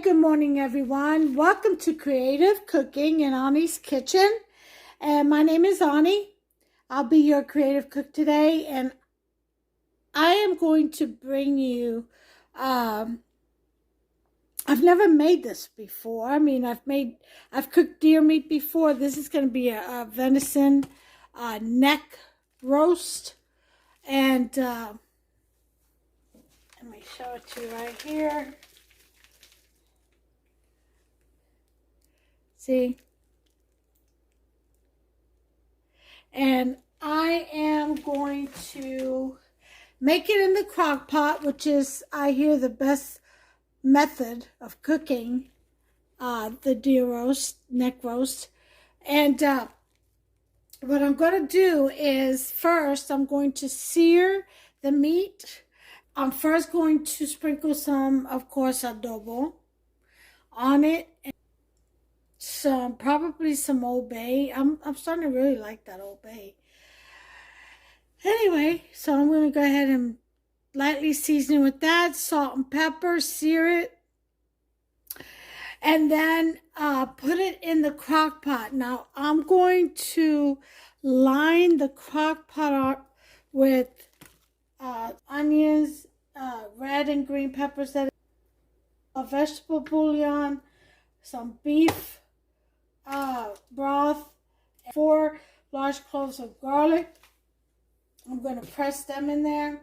good morning, everyone. Welcome to Creative Cooking in Ani's Kitchen. And my name is Ani. I'll be your creative cook today, and I am going to bring you. I've never made this before. I've cooked deer meat before. This is going to be a venison neck roast, and let me show it to you right here. See? And I am going to make it in the crock pot, which is, I hear, the best method of cooking the deer roast, neck roast. And what I'm going to do is, first, I'm going to sear the meat. I'm first going to sprinkle some, of course, adobo on it. Probably some Old Bay. I'm starting to really like that Old Bay. Anyway, so I'm going to go ahead and lightly season it with that, salt and pepper, sear it, and then put it in the crock pot. Now, I'm going to line the crock pot up with onions, red and green peppers, a vegetable bouillon, some beef broth, 4 large cloves of garlic. I'm going to press them in there.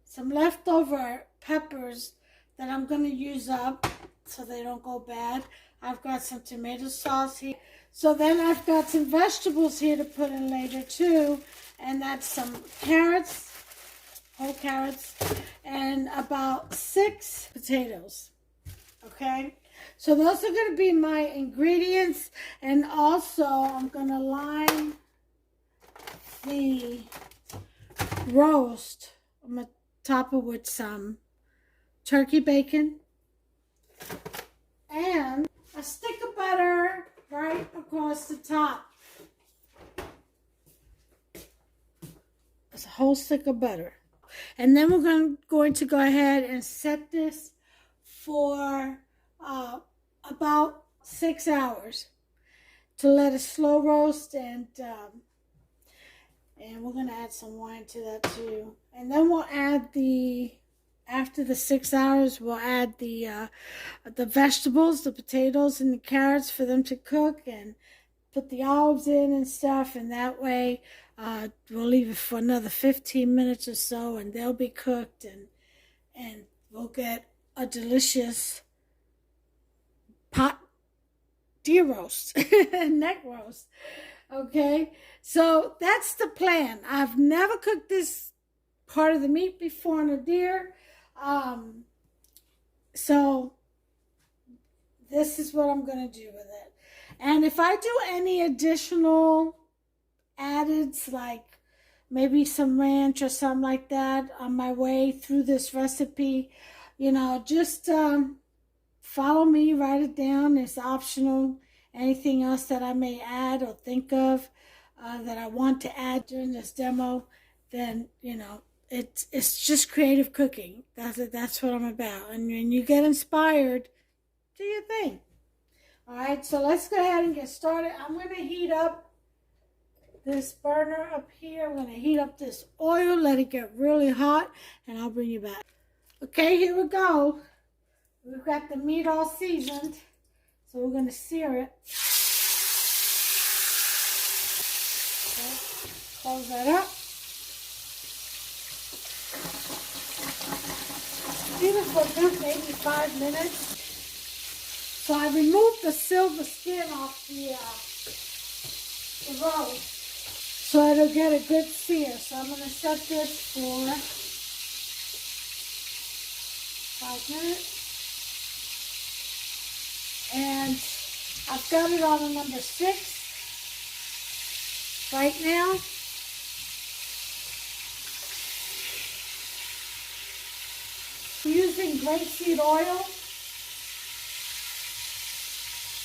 Some leftover peppers that I'm going to use up so they don't go bad. I've got some tomato sauce here. So then I've got some vegetables here to put in later too. And that's some carrots, whole carrots, and about 6 potatoes. Okay? So those are going to be my ingredients, and also I'm going to line the roast. I'm going to top it with some turkey bacon and a stick of butter right across the top. It's a whole stick of butter. And then we're going to go ahead and set this for about 6 hours to let it slow roast, and we're going to add some wine to that too. And then we'll add after the 6 hours, we'll add the vegetables, the potatoes and the carrots for them to cook, and put the olives in and stuff, and that way we'll leave it for another 15 minutes or so, and they'll be cooked, and we'll get a delicious pot deer roast, neck roast. Okay, so that's the plan. I've never cooked this part of the meat before on a deer, so this is what I'm going to do with it. And if I do any additional addeds, like maybe some ranch or something like that on my way through this recipe, just follow me, write it down. It's optional. Anything else that I may add or think of that I want to add during this demo, then, it's just creative cooking. That's what I'm about. And when you get inspired, do your thing. All right, so let's go ahead and get started. I'm going to heat up this burner up here. I'm going to heat up this oil, let it get really hot, and I'll bring you back. Okay, here we go. We've got the meat all seasoned, so we're going to sear it. Okay, close that up. Leave it for a good maybe 5 minutes. So I removed the silver skin off the roast, so it'll get a good sear. So I'm going to set this for 5 minutes. And I've got it on a number 6 right now. I'm using grapeseed oil,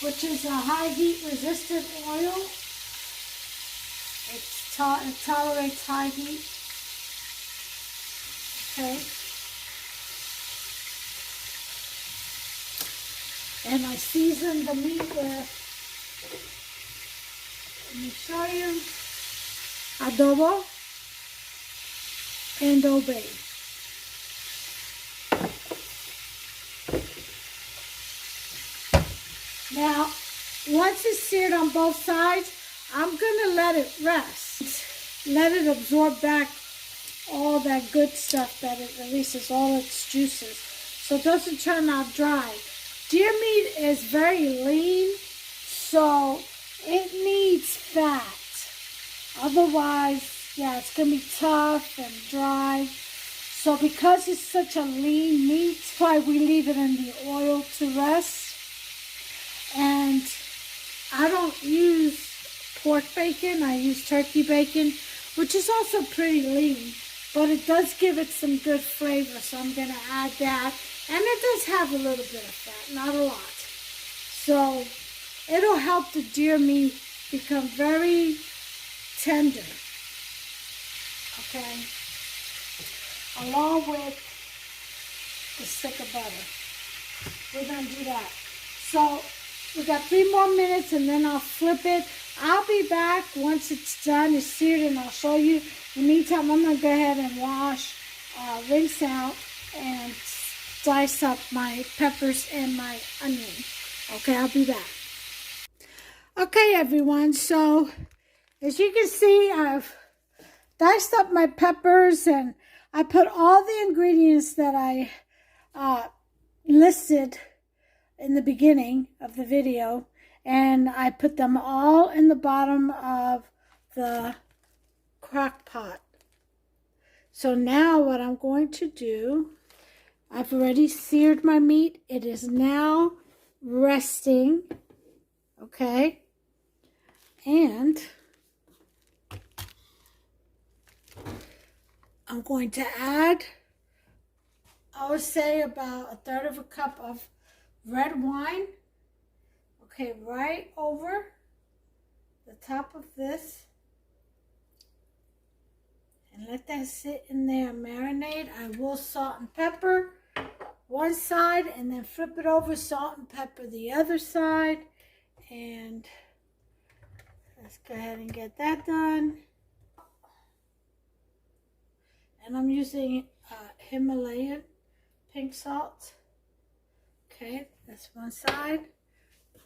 which is a high heat resistant oil. It tolerates high heat. Okay. And I season the meat with, let me show you, adobo and Old Bay. Now, once it's seared on both sides, I'm gonna let it rest. Let it absorb back all that good stuff that it releases, all its juices, so it doesn't turn out dry. Deer meat is very lean, so it needs fat. Otherwise, yeah, it's gonna be tough and dry. So because it's such a lean meat, that's why we leave it in the oil to rest. And I don't use pork bacon, I use turkey bacon, which is also pretty lean, but it does give it some good flavor, so I'm going to add that. And it does have a little bit of fat, not a lot. So it'll help the deer meat become very tender, okay, along with the stick of butter. We're going to do that. So we got 3 more minutes and then I'll flip it. I'll be back once it's done, it's seared, and I'll show you. In the meantime, I'm going to go ahead and wash, rinse out, and dice up my peppers and my onion. Okay, I'll be back. Okay, everyone, so as you can see, I've diced up my peppers and I put all the ingredients that I listed in the beginning of the video, and I put them all in the bottom of the crock pot. So now what I'm going to do, I've already seared my meat. It is now resting, okay? And I'm going to add, I would say about 1/3 of a cup of red wine, okay, right over the top of this, and let that sit in there and marinate. I will salt and pepper one side and then flip it over, salt and pepper the other side, and let's go ahead and get that done. And I'm using Himalayan pink salt. Okay, that's one side.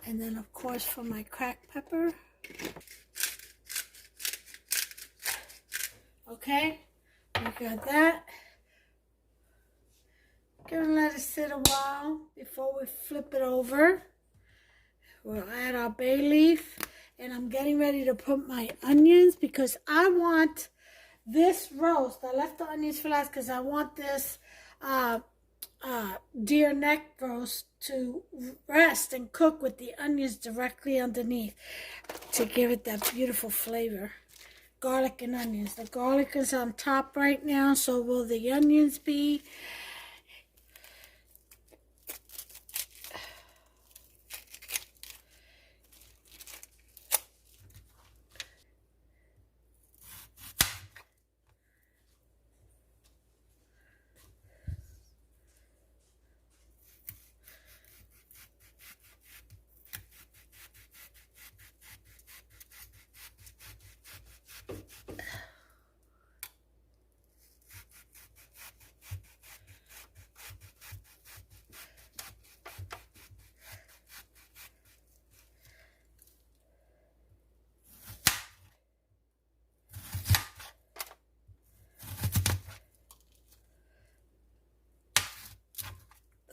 And then, of course, for my cracked pepper. Okay, we got that. Gonna let it sit a while before we flip it over. We'll add our bay leaf. And I'm getting ready to put my onions because I want this roast. I left the onions for last because I want this deer neck roast to rest and cook with the onions directly underneath to give it that beautiful flavor. Garlic and onions. The garlic is on top right now, so will the onions be.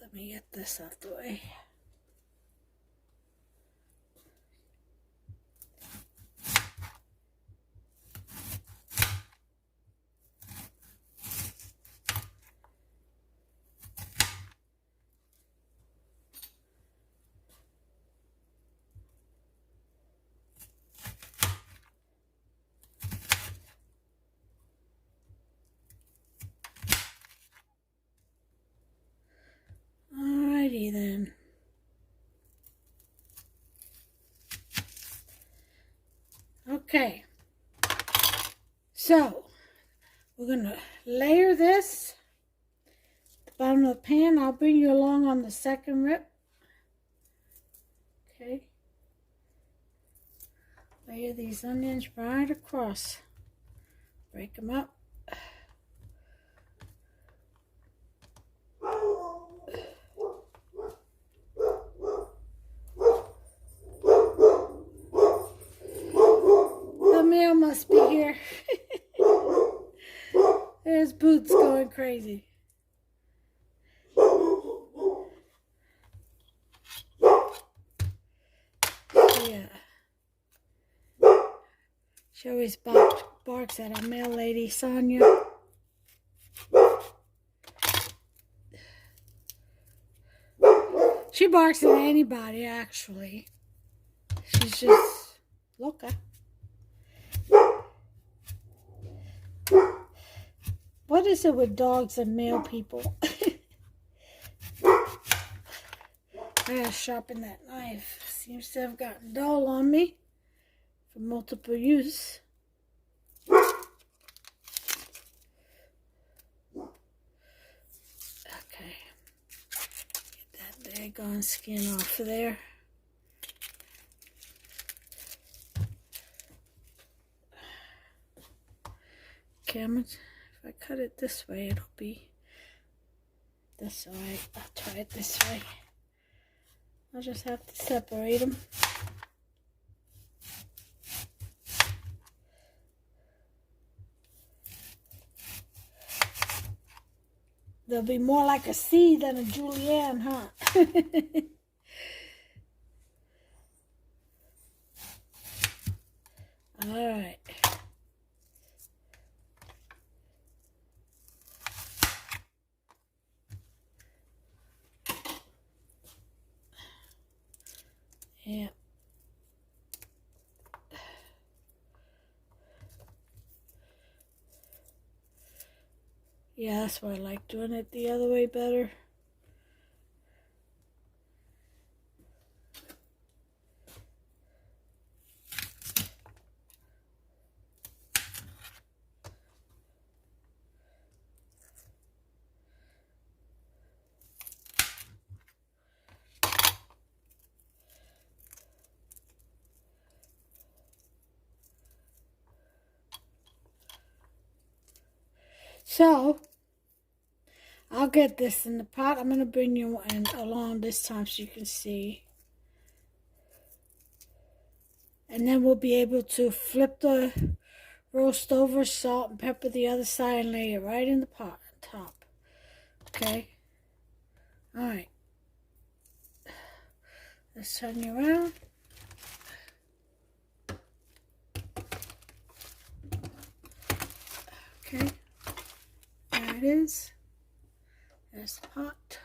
Let me get this out the way. Alrighty then. Okay, so we're gonna layer this at the bottom of the pan. I'll bring you along on the second rip. Layer these onions right across. Break them up. The mail must be here. There's Boots going crazy. Yeah. She always barks at our mail lady, Sonia. She barks at anybody, actually. She's just loca. What is it with dogs and mail people? I gotta sharpen that knife. Seems to have gotten dull on me for multiple use. Okay. Get that daggone skin off of there. Okay, if I cut it this way, it'll be this way. I'll try it this way. I'll just have to separate them. They'll be more like a C than a julienne, huh? All right. Yeah. Yeah, that's why I like doing it the other way better. So, I'll get this in the pot. I'm going to bring you along this time so you can see. And then we'll be able to flip the roast over, salt and pepper the other side, and lay it right in the pot on top. Okay? Alright. Let's turn you around. Okay. There it is. There's the pot.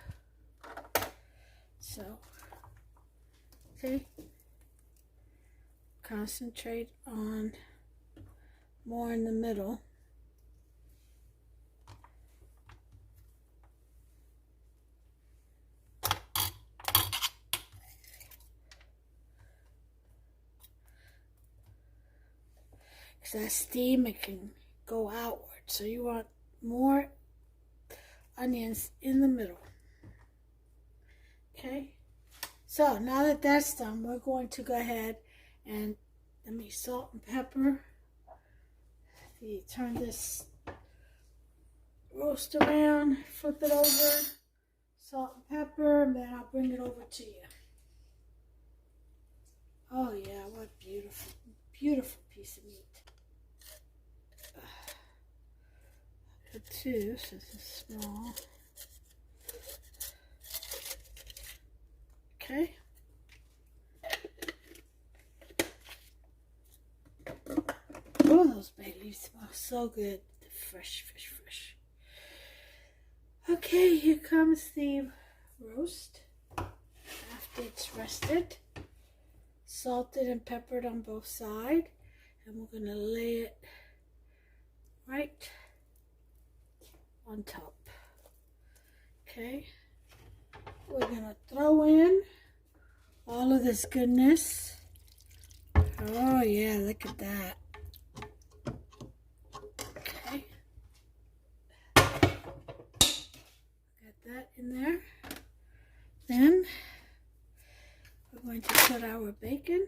So, okay. Concentrate on more in the middle. Because that steam, it can go outward. So you want more onions in the middle. Okay? So now that that's done, we're going to go ahead and let me salt and pepper. Turn this roast around, flip it over, salt and pepper, and then I'll bring it over to you. Oh yeah, what beautiful, beautiful piece of meat. Put two, so this is small. Okay. Oh, those bay leaves smell so good. Fresh, fresh, fresh. Okay, here comes the roast. After it's rested, salted and peppered on both sides. And we're going to lay it right on top. Okay. We're going to throw in all of this goodness. Oh yeah, look at that. Okay. Got that in there. Then we're going to put our bacon.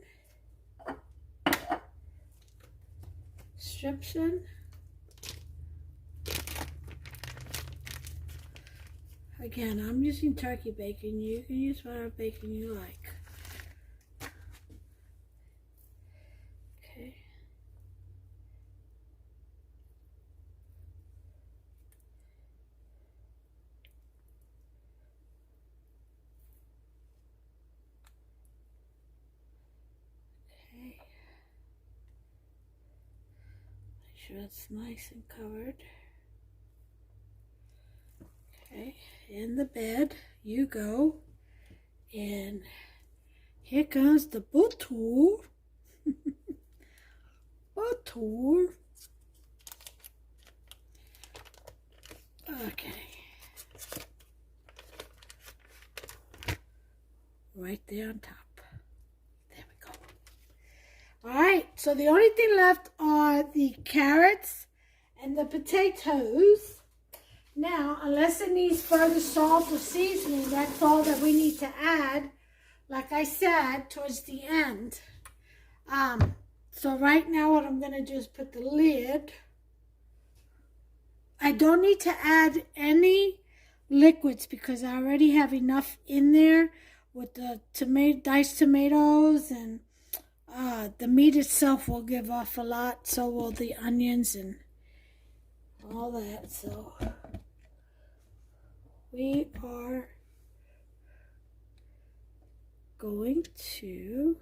strips in. Again, I'm using turkey bacon. You can use whatever bacon you like. Okay. Okay. Make sure it's nice and covered. Okay, in the bed you go, and here comes the butter. Butter. Okay. Right there on top. There we go. Alright, so the only thing left are the carrots and the potatoes. Now, unless it needs further salt or seasoning, that's all that we need to add, like I said, towards the end. So right now what I'm going to do is put the lid. I don't need to add any liquids because I already have enough in there with the diced tomatoes, and the meat itself will give off a lot, so will the onions and all that. So we are going to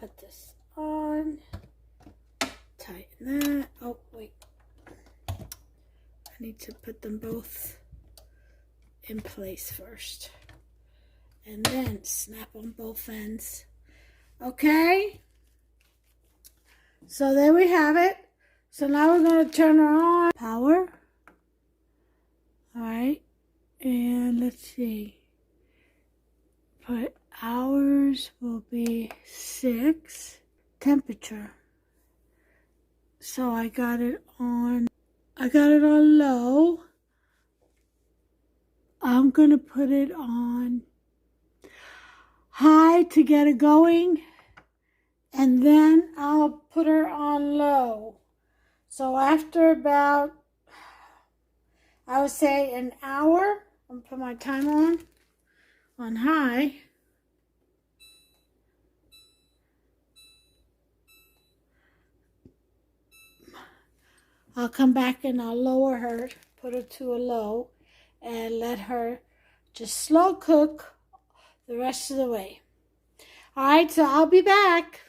put this on, tighten that. Oh, wait. I need to put them both in place first, and then snap on both ends. Okay? So there we have it. So now we're going to turn her on. Power. Alright, and let's see. Put hours will be 6. Temperature. So I got it on low. I'm going to put it on high to get it going, and then I'll put her on low. So after about, I would say, an hour, I'm going to put my timer on high. I'll come back and I'll lower her, put her to a low, and let her just slow cook the rest of the way. Alright, so I'll be back.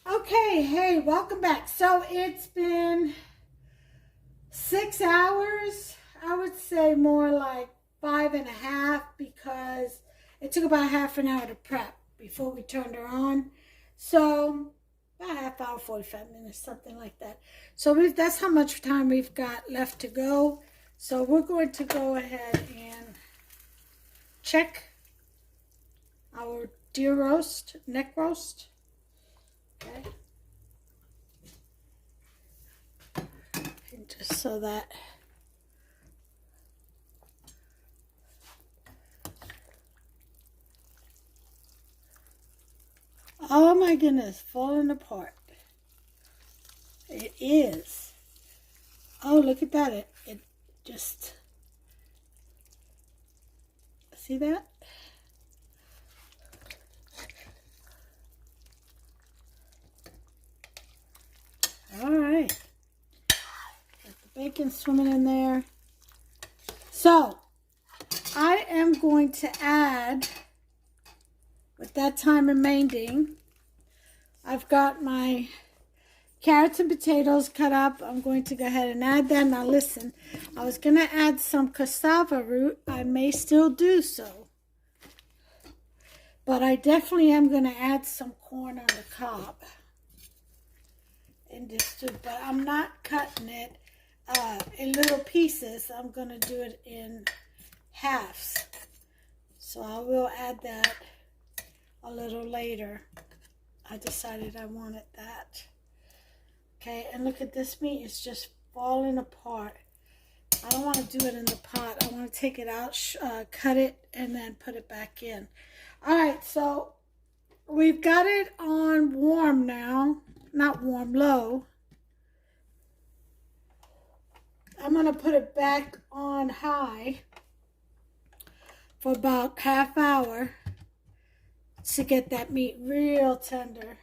Okay, hey, welcome back. So it's been 6 hours. I would say more like 5.5, because it took about half an hour to prep before we turned her on. So about half hour, 45 minutes, something like that. So that's how much time we've got left to go. So we're going to go ahead and check our deer roast, neck roast. Okay. And just so that oh my goodness, falling apart. It is. Oh, look at that. It just, see that? All right. Got the bacon swimming in there. So, I am going to add, with that time remaining, I've got my carrots and potatoes cut up. I'm going to go ahead and add them. Now listen, I was going to add some cassava root. I may still do so. But I definitely am going to add some corn on the cob in this too. But I'm not cutting it in little pieces. I'm going to do it in halves. So I will add that a little later. I decided I wanted that. Okay, and look at this meat. It's just falling apart. I don't want to do it in the pot. I want to take it out, cut it, and then put it back in. All right, so we've got it on warm now. Not warm, low. I'm going to put it back on high for about half hour to get that meat real tender.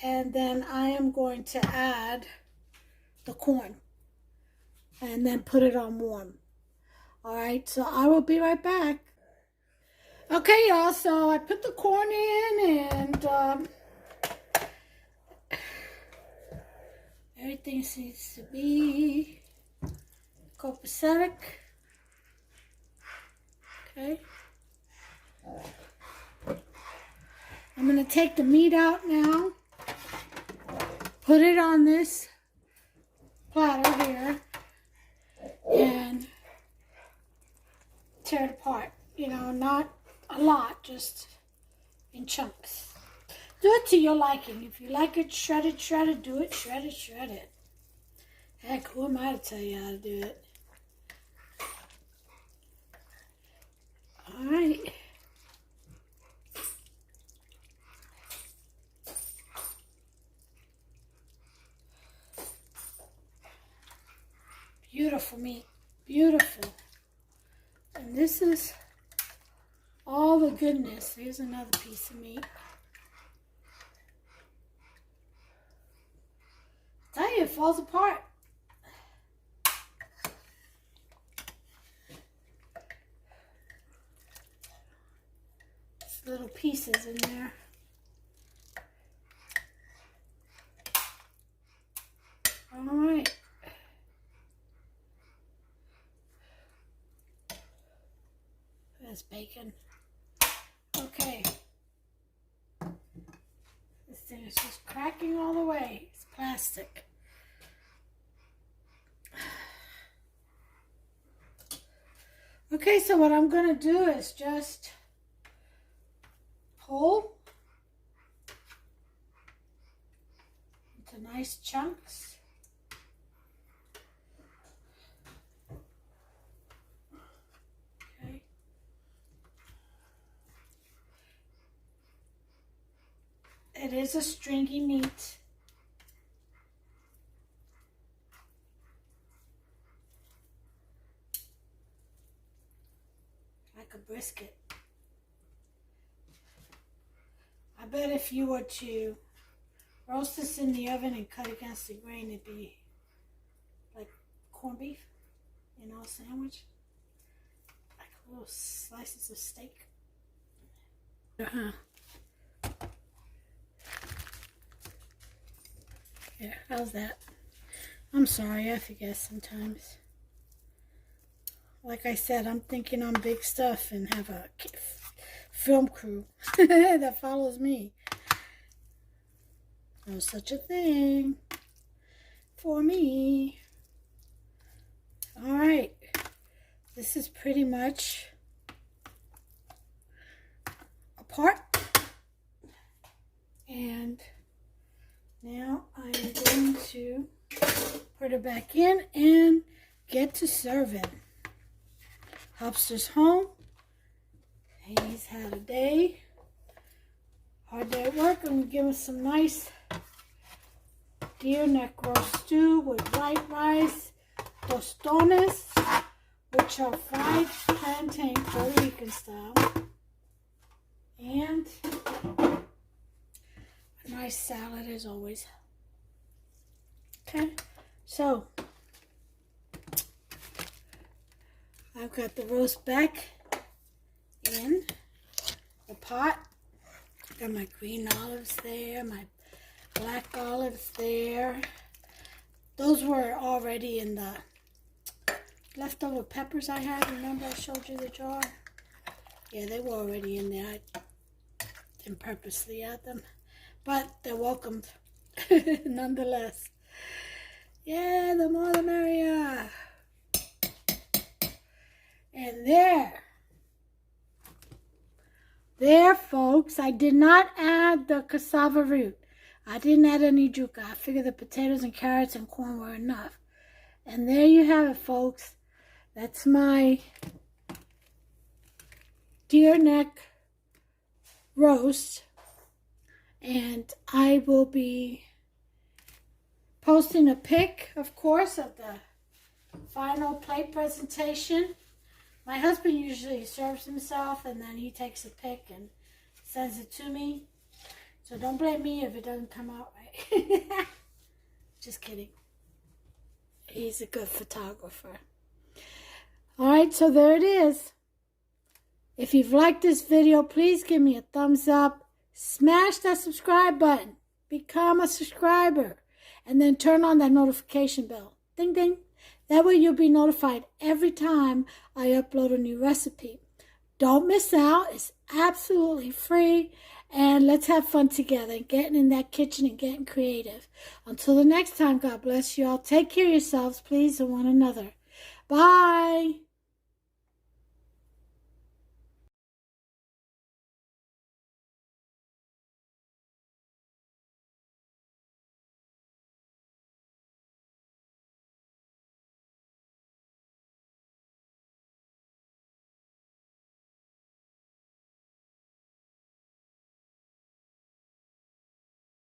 And then I am going to add the corn and then put it on warm. All right, so I will be right back. Okay, y'all, so I put the corn in and everything seems to be copacetic. Okay. I'm going to take the meat out now, put it on this platter here, and tear it apart. You know, not a lot, just in chunks. Do it to your liking. If you like it shredded, do it. Shred it. Heck, who am I to tell you how to do it? All right. Beautiful meat. Beautiful. And this is all the goodness. Here's another piece of meat. I tell you, it falls apart. Just little pieces in there. All right. That's bacon. Okay. This thing is just cracking all the way. It's plastic. Okay, so what I'm going to do is just pull into nice chunks. Okay. It is a stringy meat. Like a brisket. I bet if you were to roast this in the oven and cut against the grain, it'd be like corned beef, you know, a sandwich. Like little slices of steak. Yeah, how's that? I'm sorry, I forget sometimes. Like I said, I'm thinking on big stuff and have a film crew that follows me. No such a thing for me. All right, this is pretty much apart. And now I am going to put it back in and get to serving. Hopster's home. He's had a day. Hard day at work. I'm going to give him some nice deer neck roast stew with white rice, tostones, which are fried plantain, Puerto Rican style, and a nice salad as always. Okay, so I've got the roast back in the pot. Got my green olives there, my black olives there. Those were already in the leftover peppers I had. Remember I showed you the jar? Yeah, they were already in there. I didn't purposely add them, but they're welcomed nonetheless. Yeah, the more the merrier. And there, folks, I did not add the cassava root. I didn't add any yuca. I figured the potatoes and carrots and corn were enough. And there you have it, folks. That's my deer neck roast. And I will be posting a pic, of course, of the final plate presentation. My husband usually serves himself, and then he takes a pic and sends it to me. So don't blame me if it doesn't come out right. Just kidding. He's a good photographer. Alright, so there it is. If you've liked this video, please give me a thumbs up. Smash that subscribe button. Become a subscriber. And then turn on that notification bell. Ding, ding. That way you'll be notified every time I upload a new recipe. Don't miss out. It's absolutely free. And let's have fun together, getting in that kitchen and getting creative. Until the next time, God bless you all. Take care of yourselves, please, and one another. Bye.